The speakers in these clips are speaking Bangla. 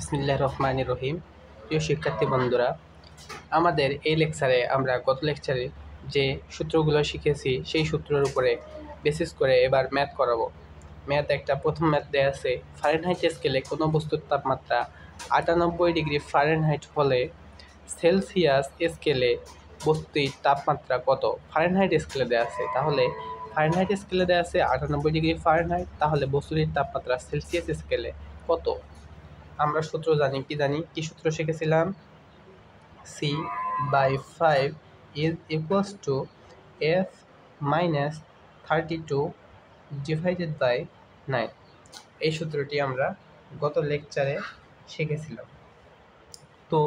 বিসমিল্লাহির রহমানির রহিম। প্রিয় শিক্ষার্থী বন্ধুরা, আমাদের এই লেকচারে আমরা গত লেকচারে যে সূত্রগুলো শিখেছি সেই সূত্রের উপরে বেসিস করে এবার ম্যাথ করাবো। প্রথম ম্যাথ দেয়া আছে, ফারেনহাইট স্কেলে কোনো বস্তুর তাপমাত্রা 98 ডিগ্রি ফারেনহাইট হলে সেলসিয়াস স্কেলে বস্তুটির তাপমাত্রা কত? ফারেনহাইট স্কেলে দেওয়া আছে, তাহলে ফারেনহাইট স্কেলে দেওয়া আছে 98 ডিগ্রি ফারেনহাইট, তাহলে বস্তুটির তাপমাত্রা সেলসিয়াস স্কেলে কত? আমরা সূত্র জানি, কি সূত্র শিখেছিলাম? C/5 is equals to F minus 32 divided by 9। এই সূত্রটি আমরা গত লেকচারে শিখেছিলাম। তো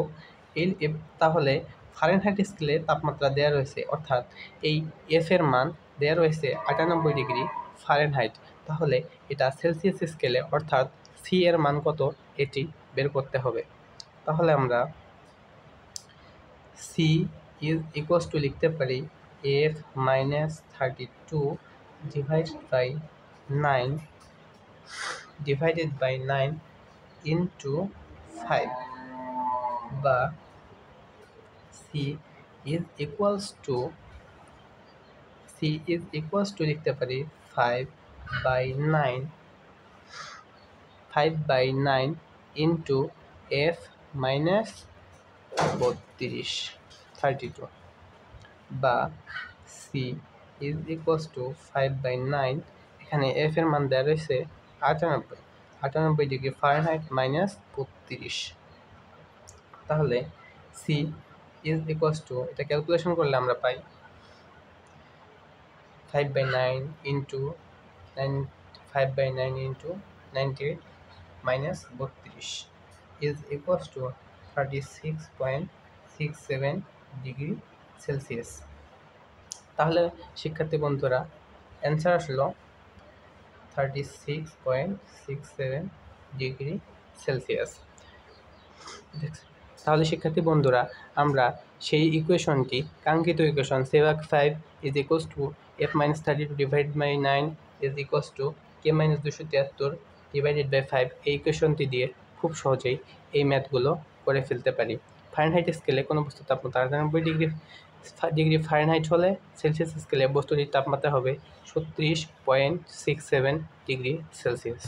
তাহলে ফারেনহাইট স্কেলে তাপমাত্রা দেওয়া রয়েছে, অর্থাৎ এই এফ এর মান দেওয়া রয়েছে 98 ডিগ্রি ফারেনহাইট, তাহলে এটা সেলসিয়াস স্কেলে অর্থাৎ সি এর মান কত এটি বের করতে হবে। তাহলে আমরা সি ইজ ইকুয়ালস টু লিখতে পারি F minus 32 divided by 9 into 5, বা সি ইজ ইকুয়ালস টু লিখতে পারি 5/9 ইন্টু এফ মাইনাস 32, বা সি ইজ ইকুয়ালস টু 5/9, এখানে এফ এর মান দেওয়া রয়েছে 98 ডিগ্রি ফারেনহাইট মাইনাস 32। তাহলে সি ইজ ইকুয়ালস টু, এটা ক্যালকুলেশন করলে আমরা পাই 5/9 into 98 minus 32 is equals two 36.67 degree Celsius. তাহলে শিক্ষার্থী বন্ধুরা, অ্যান্সার আসলো 36.67 ডিগ্রি সেলসিয়াস। তাহলে শিক্ষার্থী বন্ধুরা, আমরা সেই ইকুয়েশনটি, কাঙ্ক্ষিত equation C/5 is equals to F minus 32 divide by 9 is equals to K minus 273 divided by 5, এই ইকুয়েশনটি দিয়ে খুব সহজেই এই ম্যাথগুলো করে ফেলতে পারি। ফারেনহাইট স্কেলে কোনো বস্তুর তাপমাত্রা 98 ডিগ্রি ফারেনহাইট হলে সেলসিয়াস স্কেলে বস্তুটির তাপমাত্রা হবে 36.67 ডিগ্রি সেলসিয়াস।